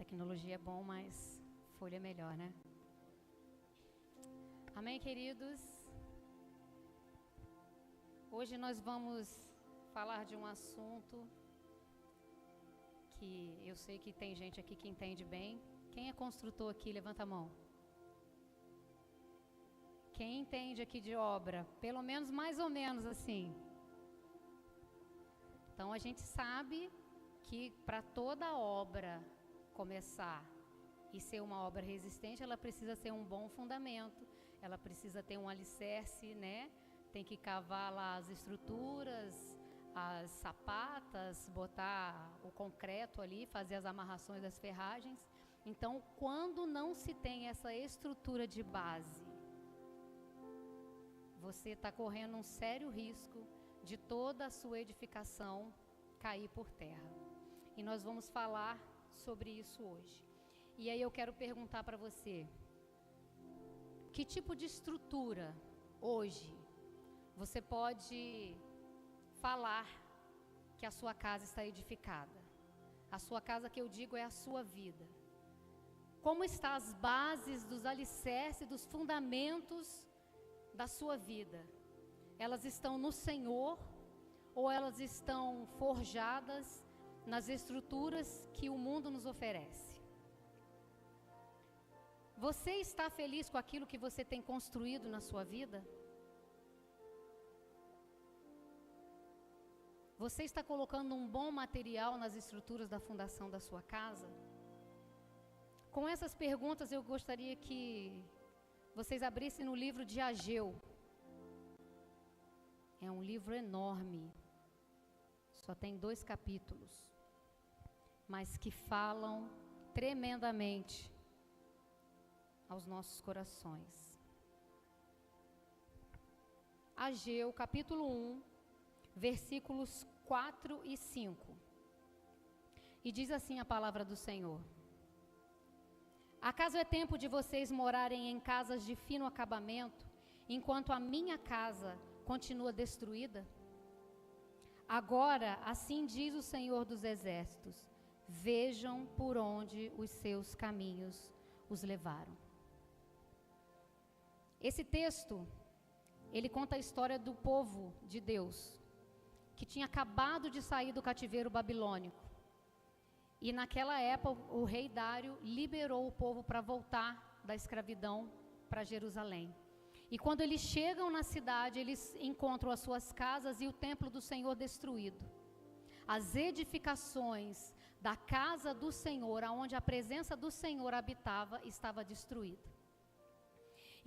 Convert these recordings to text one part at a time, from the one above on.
Tecnologia é bom, mas folha é melhor, né? Amém, queridos? Hoje nós vamos falar de um assunto que eu sei que tem gente aqui que entende bem. Quem é construtor aqui, levanta a mão. Quem entende aqui de obra? Pelo menos, mais ou menos assim. Então, a gente sabe que para toda obra começar e ser uma obra resistente, ela precisa ter um bom fundamento, ela precisa ter um alicerce, né? Tem que cavar lá as estruturas, as sapatas, botar o concreto ali, fazer as amarrações das ferragens. Então, quando não se tem essa estrutura de base, você está correndo um sério risco de toda a sua edificação cair por terra. E nós vamos falar sobre isso hoje. E aí eu quero perguntar para você, que tipo de estrutura hoje você pode falar que a sua casa está edificada? A sua casa, que eu digo, é a sua vida. Como estão as bases dos alicerces, dos fundamentos da sua vida? Elas estão no Senhor ou elas estão forjadas nas estruturas que o mundo nos oferece? Você está feliz com aquilo que você tem construído na sua vida? Você está colocando um bom material nas estruturas da fundação da sua casa? Com essas perguntas eu gostaria que vocês abrissem no livro de Ageu. É um livro enorme, só tem 2 capítulos, mas que falam tremendamente aos nossos corações. Ageu, capítulo 1, versículos 4 e 5. E diz assim a palavra do Senhor: Acaso é tempo de vocês morarem em casas de fino acabamento, enquanto a minha casa continua destruída? Agora, assim diz o Senhor dos Exércitos: vejam por onde os seus caminhos os levaram. Esse texto, ele conta a história do povo de Deus, que tinha acabado de sair do cativeiro babilônico. E naquela época, o rei Dário liberou o povo para voltar da escravidão para Jerusalém. E quando eles chegam na cidade, eles encontram as suas casas e o templo do Senhor destruído. As edificações da casa do Senhor, aonde a presença do Senhor habitava, estava destruída.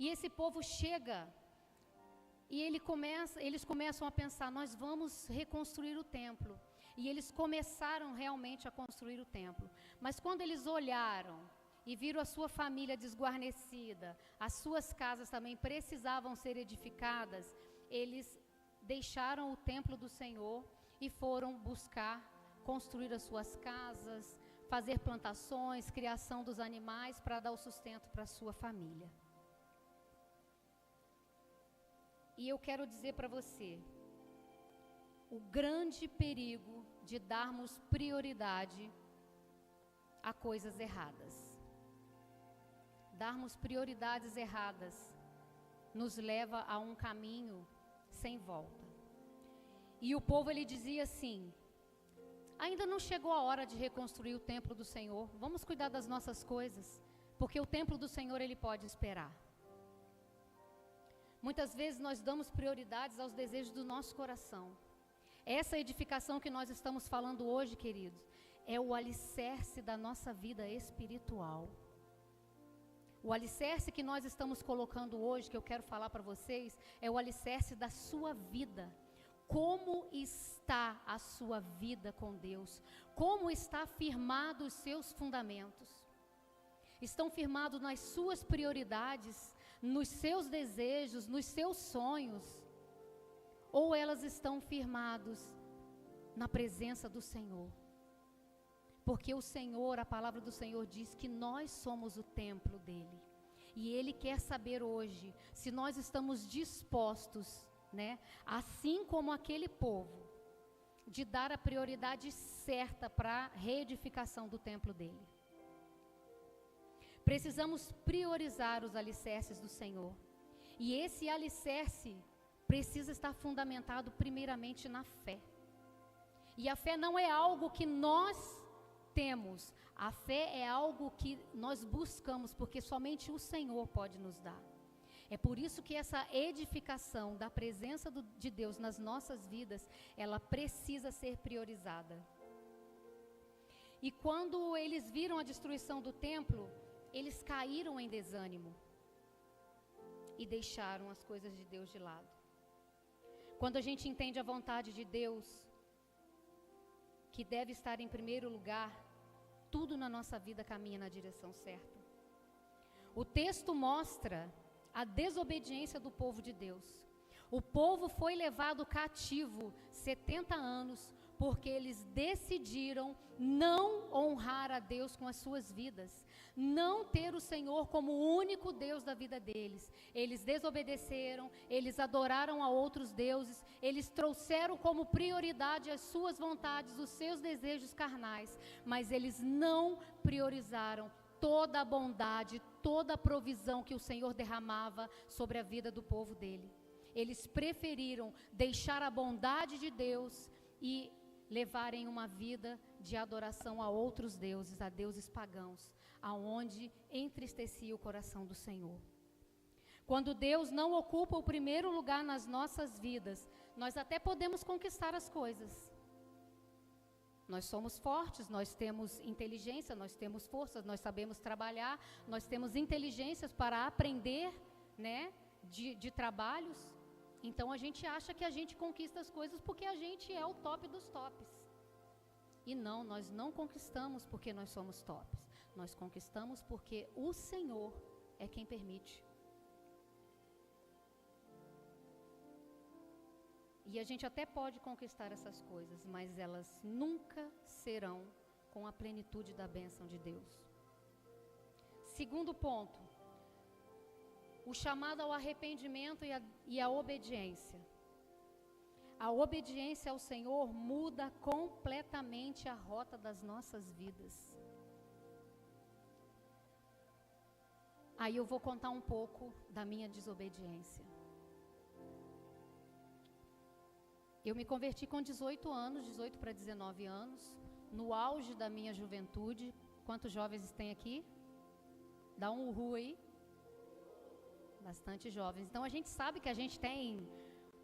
E esse povo chega e eles começam a pensar: nós vamos reconstruir o templo. E eles começaram realmente a construir o templo. Mas quando eles olharam e viram a sua família desguarnecida, as suas casas também precisavam ser edificadas, eles deixaram o templo do Senhor e foram buscar construir as suas casas, fazer plantações, criação dos animais para dar o sustento para a sua família. E eu quero dizer para você, o grande perigo de darmos prioridade a coisas erradas. Darmos prioridades erradas nos leva a um caminho sem volta. E o povo, ele dizia assim: ainda não chegou a hora de reconstruir o templo do Senhor, vamos cuidar das nossas coisas, porque o templo do Senhor, ele pode esperar. Muitas vezes nós damos prioridades aos desejos do nosso coração. Essa edificação que nós estamos falando hoje, queridos, é o alicerce da nossa vida espiritual. O alicerce que nós estamos colocando hoje, que eu quero falar para vocês, é o alicerce da sua vida. Como está a sua vida com Deus? Como está firmado os seus fundamentos? Estão firmados nas suas prioridades, nos seus desejos, nos seus sonhos? Ou elas estão firmadas na presença do Senhor? Porque o Senhor, a palavra do Senhor diz que nós somos o templo dele. E ele quer saber hoje se nós estamos dispostos, né, assim como aquele povo, de dar a prioridade certa para a reedificação do templo dele. Precisamos priorizar os alicerces do Senhor. E esse alicerce precisa estar fundamentado primeiramente na fé. E a fé não é algo que nós temos, a fé é algo que nós buscamos, porque somente o Senhor pode nos dar. É por isso que essa edificação da presença de Deus nas nossas vidas, ela precisa ser priorizada. E quando eles viram a destruição do templo, eles caíram em desânimo e deixaram as coisas de Deus de lado. Quando a gente entende a vontade de Deus, que deve estar em primeiro lugar, tudo na nossa vida caminha na direção certa. O texto mostra a desobediência do povo de Deus. O povo foi levado cativo 70 anos, porque eles decidiram não honrar a Deus com as suas vidas, não ter o Senhor como o único Deus da vida deles. Eles desobedeceram, eles adoraram a outros deuses, eles trouxeram como prioridade as suas vontades, os seus desejos carnais, mas eles não priorizaram toda a bondade, toda a provisão que o Senhor derramava sobre a vida do povo dele. Eles preferiram deixar a bondade de Deus e levarem uma vida de adoração a outros deuses, a deuses pagãos, aonde entristecia o coração do Senhor. Quando Deus não ocupa o primeiro lugar nas nossas vidas, nós até podemos conquistar as coisas. Nós somos fortes, nós temos inteligência, nós temos forças, nós sabemos trabalhar, nós temos inteligências para aprender, né, de trabalhos. Então a gente acha que a gente conquista as coisas porque a gente é o top dos tops. E não, nós não conquistamos porque nós somos tops. Nós conquistamos porque o Senhor é quem permite. E a gente até pode conquistar essas coisas, mas elas nunca serão com a plenitude da bênção de Deus. Segundo ponto, o chamado ao arrependimento e a obediência. A obediência ao Senhor muda completamente a rota das nossas vidas. Aí eu vou contar um pouco da minha desobediência. Eu me converti com 18 anos, 18 para 19 anos, no auge da minha juventude. Quantos jovens tem aqui? Dá um uhu aí. Bastante jovens. Então a gente sabe que a gente tem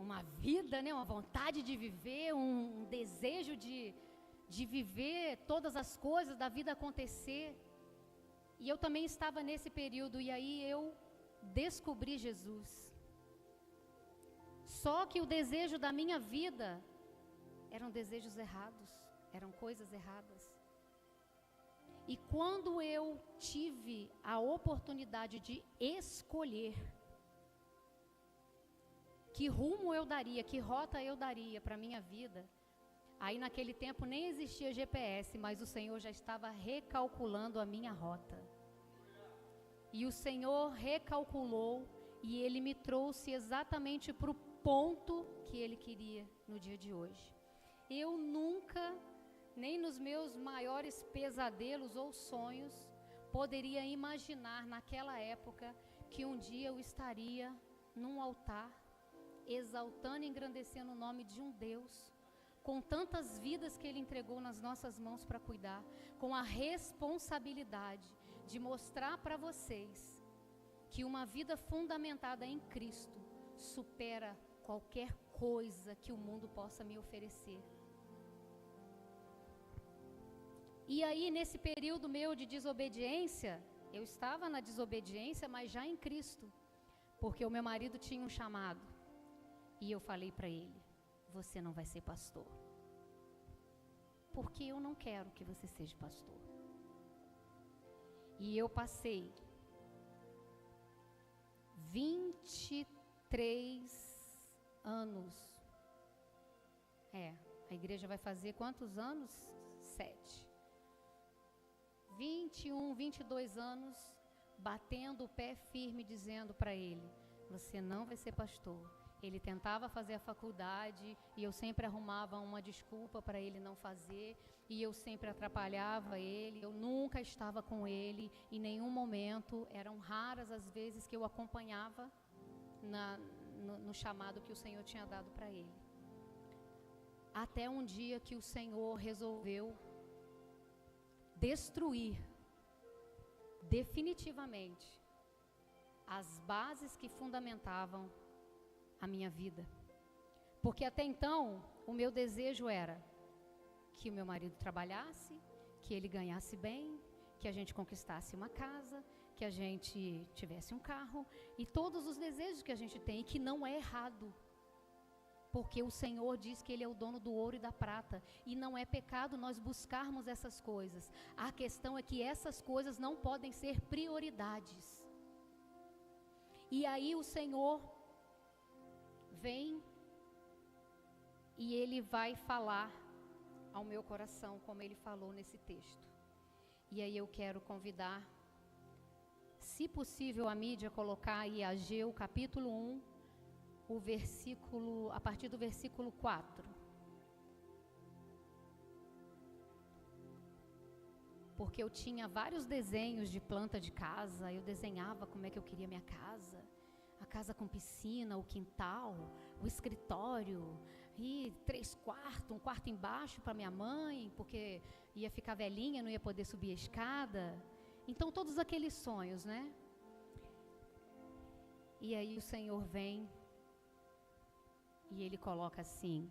uma vida, né, uma vontade de viver, um desejo de viver todas as coisas da vida acontecer. E eu também estava nesse período, e aí eu descobri Jesus. Só que o desejo da minha vida eram desejos errados, eram coisas erradas. E quando eu tive a oportunidade de escolher que rumo eu daria, que rota eu daria para a minha vida, aí naquele tempo nem existia GPS, mas o Senhor já estava recalculando a minha rota. E o Senhor recalculou e Ele me trouxe exatamente para o ponto que Ele queria no dia de hoje. Eu nunca, nem nos meus maiores pesadelos ou sonhos, poderia imaginar naquela época que um dia eu estaria num altar, exaltando e engrandecendo o nome de um Deus, com tantas vidas que Ele entregou nas nossas mãos para cuidar, com a responsabilidade de mostrar para vocês que uma vida fundamentada em Cristo supera qualquer coisa que o mundo possa me oferecer. E aí, nesse período meu de desobediência, eu estava na desobediência, mas já em Cristo, porque o meu marido tinha um chamado. E eu falei para ele: você não vai ser pastor, porque eu não quero que você seja pastor. E eu passei 23 anos. A igreja vai fazer quantos anos? 7. 21, 22 anos, batendo o pé firme, dizendo para ele: você não vai ser pastor, Ele tentava fazer a faculdade e eu sempre arrumava uma desculpa para ele não fazer, e eu sempre atrapalhava ele, eu nunca estava com ele em nenhum momento, eram raras as vezes que eu acompanhava no chamado que o Senhor tinha dado para ele. Até um dia que o Senhor resolveu destruir definitivamente as bases que fundamentavam a minha vida. Porque até então, o meu desejo era que o meu marido trabalhasse, que ele ganhasse bem, que a gente conquistasse uma casa, que a gente tivesse um carro, e todos os desejos que a gente tem, e que não é errado. Porque o Senhor diz que Ele é o dono do ouro e da prata, e não é pecado nós buscarmos essas coisas. A questão é que essas coisas não podem ser prioridades. E aí o Senhor vem e Ele vai falar ao meu coração, como Ele falou nesse texto. E aí eu quero convidar, se possível, a mídia colocar aí Ageu, capítulo 1, a partir do versículo 4. Porque eu tinha vários desenhos de planta de casa, eu desenhava como é que eu queria minha casa. A casa com piscina, o quintal, o escritório, e 3 quartos, um quarto embaixo para minha mãe, porque ia ficar velhinha, não ia poder subir a escada. Então todos aqueles sonhos, né? E aí o Senhor vem e Ele coloca assim,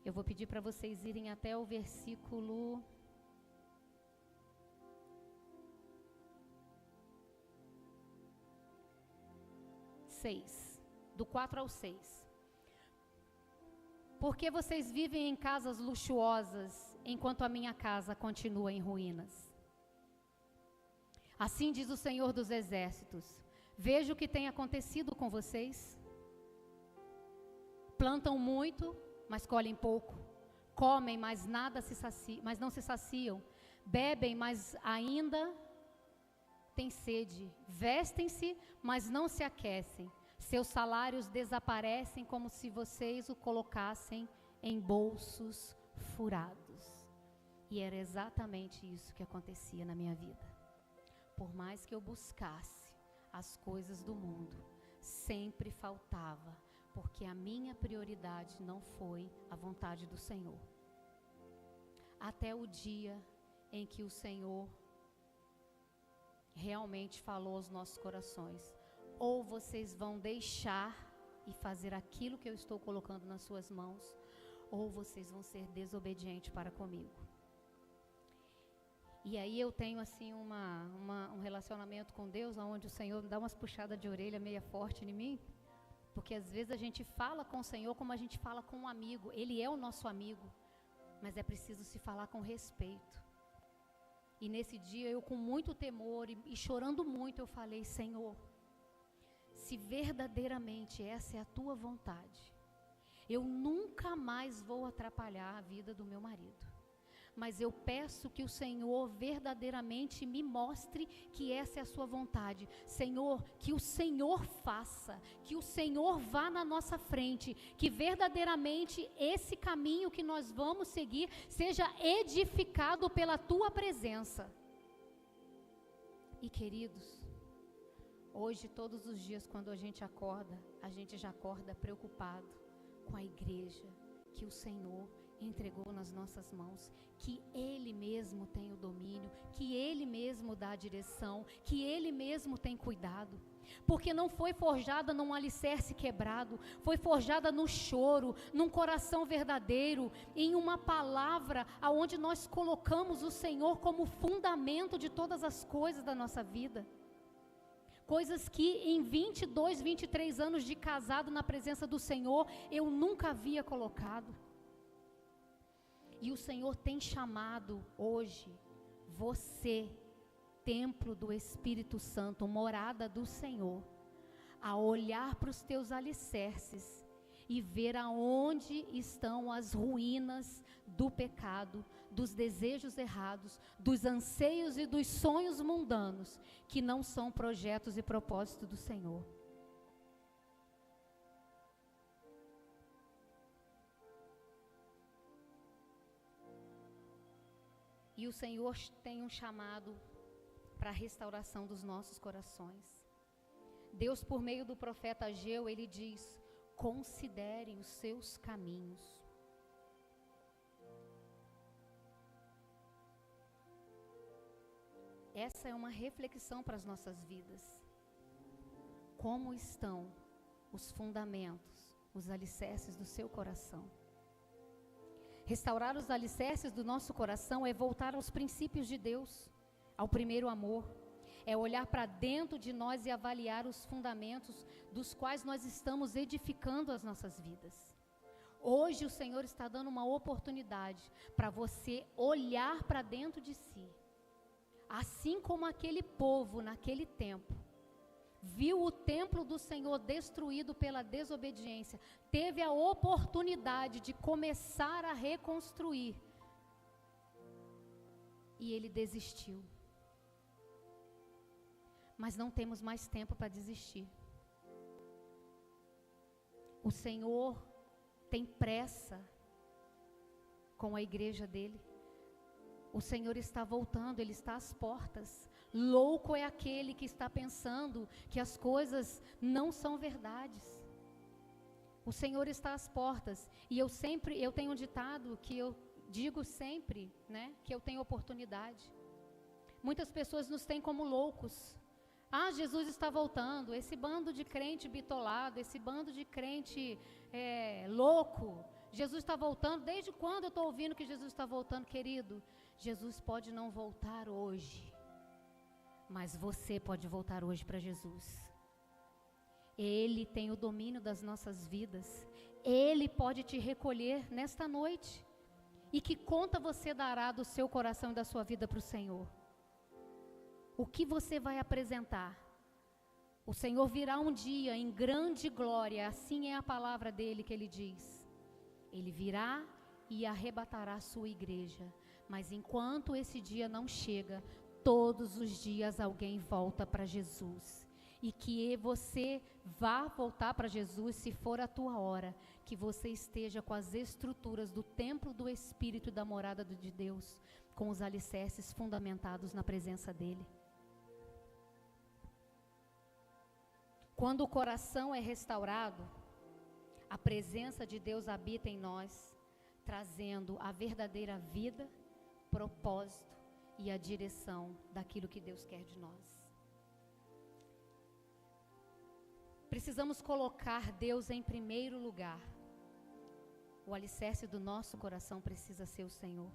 eu vou pedir para vocês irem até o versículo 6, do 4 ao 6. Porque vocês vivem em casas luxuosas, enquanto a minha casa continua em ruínas. Assim diz o Senhor dos Exércitos, veja o que tem acontecido com vocês. Plantam muito, mas colhem pouco. Comem, mas não se saciam. Bebem, mas ainda têm sede. Vestem-se, mas não se aquecem. Seus salários desaparecem como se vocês o colocassem em bolsos furados. E era exatamente isso que acontecia na minha vida. Por mais que eu buscasse as coisas do mundo, sempre faltava, porque a minha prioridade não foi a vontade do Senhor. Até o dia em que o Senhor realmente falou aos nossos corações, ou vocês vão deixar e fazer aquilo que eu estou colocando nas suas mãos, ou vocês vão ser desobedientes para comigo. E aí eu tenho assim um relacionamento com Deus, onde o Senhor dá umas puxadas de orelha meia forte em mim, porque às vezes a gente fala com o Senhor como a gente fala com um amigo. Ele é o nosso amigo, mas é preciso se falar com respeito. E nesse dia eu, com muito temor e chorando muito, eu falei, Senhor, se verdadeiramente essa é a tua vontade, eu nunca mais vou atrapalhar a vida do meu marido. Mas eu peço que o Senhor verdadeiramente me mostre que essa é a sua vontade. Senhor, que o Senhor faça, que o Senhor vá na nossa frente, que verdadeiramente esse caminho que nós vamos seguir seja edificado pela tua presença. E queridos, hoje, todos os dias, quando a gente já acorda preocupado com a igreja que o Senhor entregou nas nossas mãos, que Ele mesmo tem o domínio, que Ele mesmo dá a direção, que Ele mesmo tem cuidado, porque não foi forjada num alicerce quebrado, foi forjada no choro, num coração verdadeiro, em uma palavra aonde nós colocamos o Senhor como fundamento de todas as coisas da nossa vida. Coisas que em 22, 23 anos de casado na presença do Senhor, eu nunca havia colocado. E o Senhor tem chamado hoje você, templo do Espírito Santo, morada do Senhor, a olhar para os teus alicerces e ver aonde estão as ruínas do pecado, dos desejos errados, dos anseios e dos sonhos mundanos, que não são projetos e propósitos do Senhor. E o Senhor tem um chamado para a restauração dos nossos corações. Deus, por meio do profeta Ageu, ele diz: considere os seus caminhos. Essa é uma reflexão para as nossas vidas. Como estão os fundamentos, os alicerces do seu coração? Restaurar os alicerces do nosso coração é voltar aos princípios de Deus, ao primeiro amor. É olhar para dentro de nós e avaliar os fundamentos dos quais nós estamos edificando as nossas vidas. Hoje o Senhor está dando uma oportunidade para você olhar para dentro de si. Assim como aquele povo naquele tempo viu o templo do Senhor destruído pela desobediência, teve a oportunidade de começar a reconstruir, e ele desistiu. Mas não temos mais tempo para desistir. O Senhor tem pressa com a igreja dele. O Senhor está voltando, Ele está às portas. Louco é aquele que está pensando que as coisas não são verdades. O Senhor está às portas. E eu tenho um ditado que eu digo sempre, né, que eu tenho oportunidade. Muitas pessoas nos têm como loucos. Ah, Jesus está voltando. Esse bando de crente bitolado, esse bando de crente louco. Jesus está voltando. Desde quando eu estou ouvindo que Jesus está voltando, querido? Jesus pode não voltar hoje, mas você pode voltar hoje para Jesus. Ele tem o domínio das nossas vidas. Ele pode te recolher nesta noite. E que conta você dará do seu coração e da sua vida para o Senhor? O que você vai apresentar? O Senhor virá um dia em grande glória, assim é a palavra dele que ele diz. Ele virá e arrebatará a sua igreja. Mas enquanto esse dia não chega, todos os dias alguém volta para Jesus. E que você vá voltar para Jesus, se for a tua hora, que você esteja com as estruturas do templo do Espírito e da morada de Deus, com os alicerces fundamentados na presença dEle. Quando o coração é restaurado, a presença de Deus habita em nós, trazendo a verdadeira vida, propósito e a direção daquilo que Deus quer de nós. Precisamos colocar Deus em primeiro lugar. O alicerce do nosso coração precisa ser o Senhor.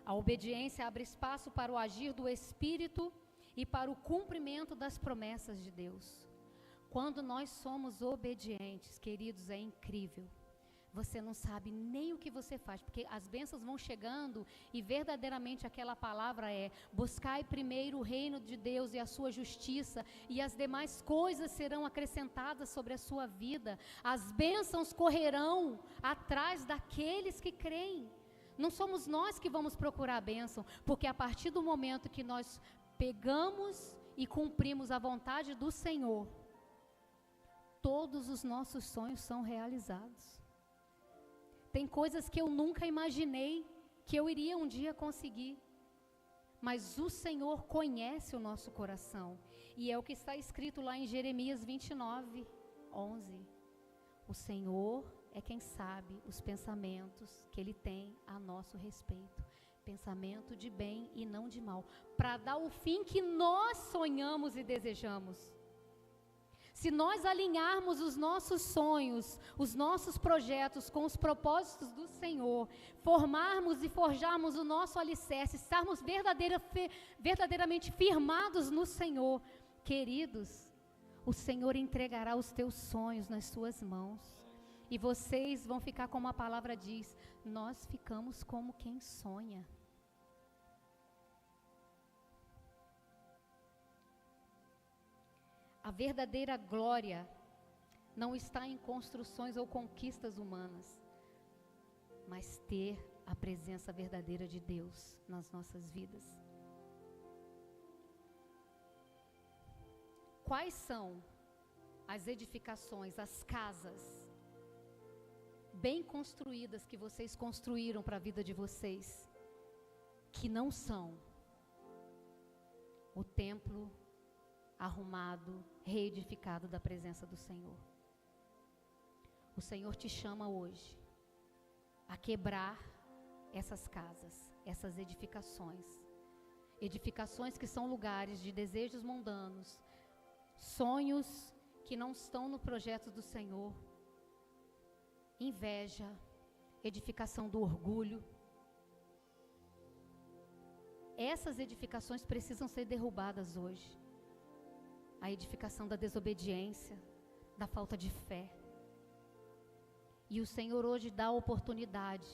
A obediência abre espaço para o agir do Espírito e para o cumprimento das promessas de Deus. Quando nós somos obedientes, queridos, é incrível. Você não sabe nem o que você faz, porque as bênçãos vão chegando e verdadeiramente aquela palavra é: buscai primeiro o reino de Deus e a sua justiça, e as demais coisas serão acrescentadas sobre a sua vida. As bênçãos correrão atrás daqueles que creem. Não somos nós que vamos procurar a bênção, porque a partir do momento que nós pegamos e cumprimos a vontade do Senhor, todos os nossos sonhos são realizados. Tem coisas que eu nunca imaginei que eu iria um dia conseguir. Mas o Senhor conhece o nosso coração. E é o que está escrito lá em Jeremias 29, 11. O Senhor é quem sabe os pensamentos que Ele tem a nosso respeito. Pensamento de bem e não de mal. Para dar o fim que nós sonhamos e desejamos. Se nós alinharmos os nossos sonhos, os nossos projetos com os propósitos do Senhor, formarmos e forjarmos o nosso alicerce, estarmos verdadeiramente firmados no Senhor, queridos, o Senhor entregará os teus sonhos nas suas mãos. E vocês vão ficar como a palavra diz, nós ficamos como quem sonha. A verdadeira glória não está em construções ou conquistas humanas, mas ter a presença verdadeira de Deus nas nossas vidas. Quais são as edificações, as casas bem construídas que vocês construíram para a vida de vocês? que não são o templo arrumado, reedificado da presença do Senhor. O Senhor te chama hoje a quebrar essas casas, essas edificações. Edificações que são lugares de desejos mundanos, sonhos que não estão no projeto do Senhor, inveja, edificação do orgulho. Essas edificações precisam ser derrubadas hoje. A edificação da desobediência, da falta de fé. E o Senhor hoje dá a oportunidade.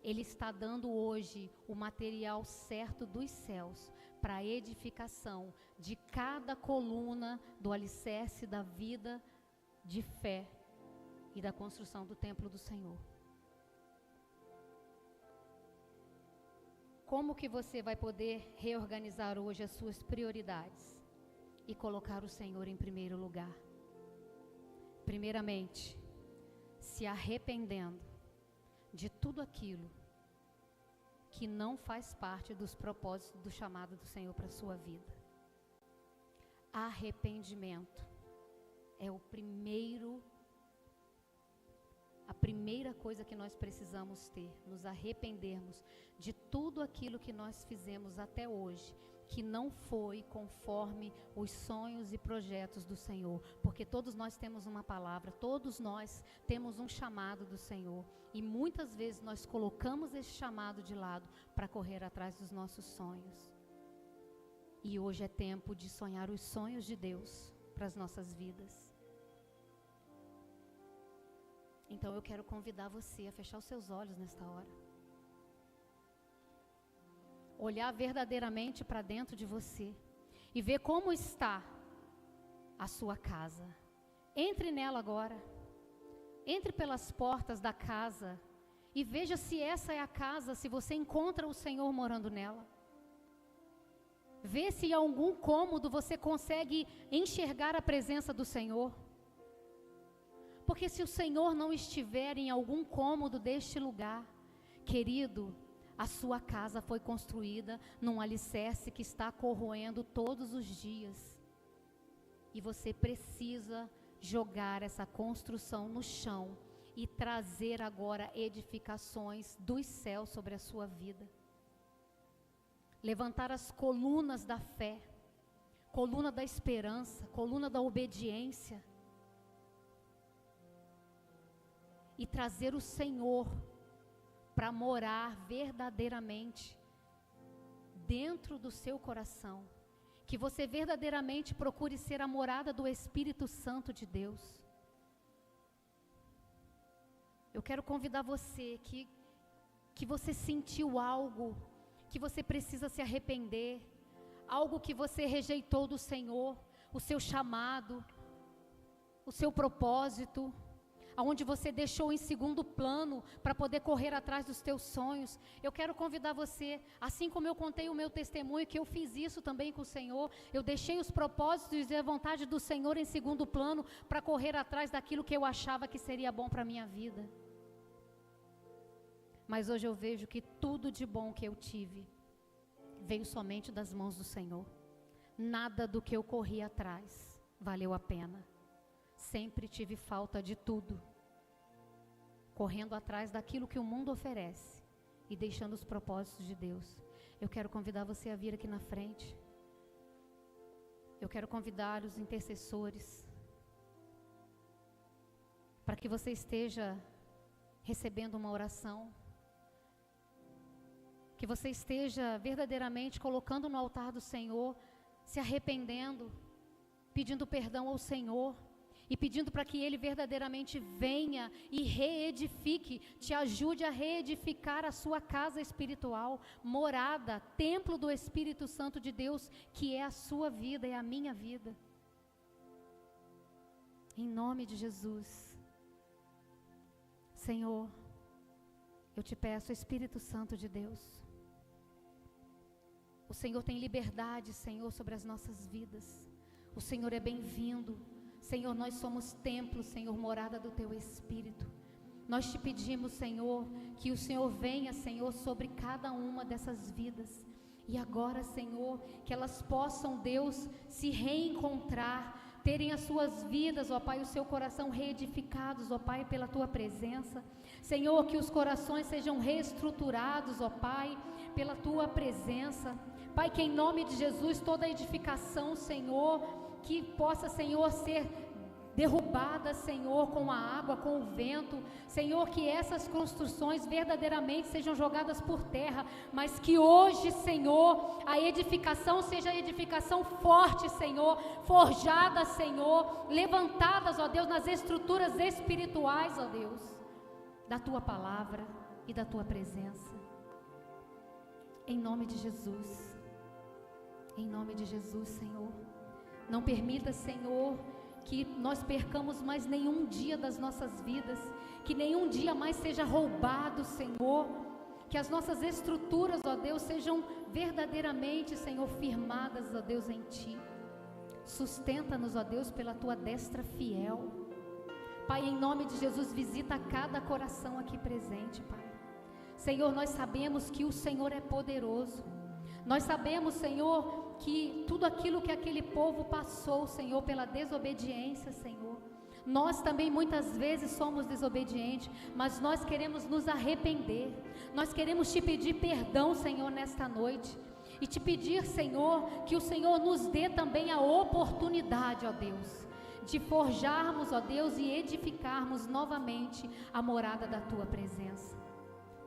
Ele está dando hoje o material certo dos céus para a edificação de cada coluna do alicerce da vida de fé e da construção do templo do Senhor. Como que você vai poder reorganizar hoje as suas prioridades e colocar o Senhor em primeiro lugar? Primeiramente, se arrependendo de tudo aquilo que não faz parte dos propósitos do chamado do Senhor para a sua vida. Arrependimento é a primeira coisa que nós precisamos ter, nos arrependermos de tudo aquilo que nós fizemos até hoje, que não foi conforme os sonhos e projetos do Senhor, porque todos nós temos uma palavra, todos nós temos um chamado do Senhor, e muitas vezes nós colocamos esse chamado de lado para correr atrás dos nossos sonhos. E hoje é tempo de sonhar os sonhos de Deus para as nossas vidas. Então eu quero convidar você a fechar os seus olhos nesta hora. Olhar verdadeiramente para dentro de você e ver como está a sua casa. Entre nela agora. Entre pelas portas da casa e veja se essa é a casa, se você encontra o Senhor morando nela. Vê se em algum cômodo você consegue enxergar a presença do Senhor. Porque se o Senhor não estiver em algum cômodo deste lugar, querido, a sua casa foi construída num alicerce que está corroendo todos os dias. E você precisa jogar essa construção no chão e trazer agora edificações dos céus sobre a sua vida. Levantar as colunas da fé, coluna da esperança, coluna da obediência. E trazer o Senhor para morar verdadeiramente dentro do seu coração. Que você verdadeiramente procure ser a morada do Espírito Santo de Deus. Eu quero convidar você que você sentiu algo, que você precisa se arrepender, algo que você rejeitou do Senhor, o seu chamado, o seu propósito, aonde você deixou em segundo plano para poder correr atrás dos teus sonhos. Eu quero convidar você, assim como eu contei o meu testemunho, que eu fiz isso também com o Senhor, eu deixei os propósitos e a vontade do Senhor em segundo plano para correr atrás daquilo que eu achava que seria bom para a minha vida. Mas hoje eu vejo que tudo de bom que eu tive veio somente das mãos do Senhor. Nada do que eu corri atrás valeu a pena. Sempre tive falta de tudo, correndo atrás daquilo que o mundo oferece e deixando os propósitos de Deus. Eu quero convidar você a vir aqui na frente. Eu quero convidar os intercessores para que você esteja recebendo uma oração, que você esteja verdadeiramente colocando no altar do Senhor, se arrependendo, pedindo perdão ao Senhor e pedindo para que Ele verdadeiramente venha e reedifique, te ajude a reedificar a sua casa espiritual, morada, templo do Espírito Santo de Deus, que é a sua vida e a minha vida. Em nome de Jesus. Senhor, eu te peço, Espírito Santo de Deus, o Senhor tem liberdade, Senhor, sobre as nossas vidas. O Senhor é bem-vindo. Senhor, nós somos templo, Senhor, morada do Teu Espírito. nós te pedimos, Senhor, que o Senhor venha, Senhor, sobre cada uma dessas vidas. E agora, Senhor, que elas possam, Deus, se reencontrar, terem as suas vidas, ó Pai, o seu coração reedificados, ó Pai, pela Tua presença. Senhor, que os corações sejam reestruturados, ó Pai, pela Tua presença. Pai, que em nome de Jesus, toda edificação, Senhor, que possa, Senhor, ser derrubada, Senhor, com a água, com o vento. Senhor, que essas construções verdadeiramente sejam jogadas por terra, mas que hoje, Senhor, a edificação seja edificação forte, Senhor, forjada, Senhor, levantadas, ó Deus, nas estruturas espirituais, ó Deus, da Tua palavra e da Tua presença. Em nome de Jesus, em nome de Jesus, Senhor, não permita, Senhor, que nós percamos mais nenhum dia das nossas vidas, que nenhum dia mais seja roubado, Senhor, que as nossas estruturas, ó Deus, sejam verdadeiramente, Senhor, firmadas, ó Deus, em Ti. Sustenta-nos, ó Deus, pela Tua destra fiel. Pai, em nome de Jesus, visita cada coração aqui presente, Pai. Senhor, nós sabemos que o Senhor é poderoso. Nós sabemos, Senhor, que tudo aquilo que aquele povo passou, Senhor, pela desobediência, Senhor, nós também muitas vezes somos desobedientes, mas nós queremos nos arrepender, nós queremos Te pedir perdão, Senhor, nesta noite, e Te pedir, Senhor, que o Senhor nos dê também a oportunidade, ó Deus, de forjarmos, ó Deus, e edificarmos novamente a morada da Tua presença.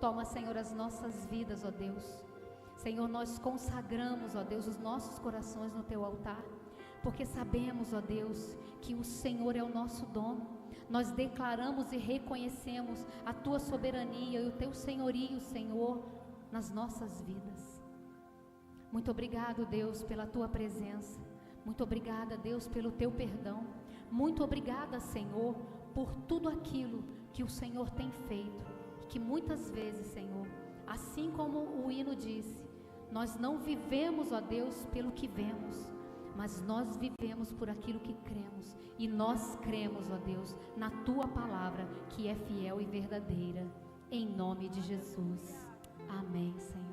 Toma, Senhor, as nossas vidas, ó Deus. Senhor, nós consagramos, ó Deus, os nossos corações no Teu altar, porque sabemos, ó Deus, que o Senhor é o nosso dono. Nós declaramos e reconhecemos a Tua soberania e o Teu senhorio, Senhor, nas nossas vidas. Muito obrigado, Deus, pela Tua presença. Muito obrigada, Deus, pelo Teu perdão. Muito obrigada, Senhor, por tudo aquilo que o Senhor tem feito, e que muitas vezes, Senhor, assim como o hino disse, nós não vivemos, ó Deus, pelo que vemos, mas nós vivemos por aquilo que cremos, e nós cremos, ó Deus, na Tua palavra, que é fiel e verdadeira, em nome de Jesus. Amém, Senhor.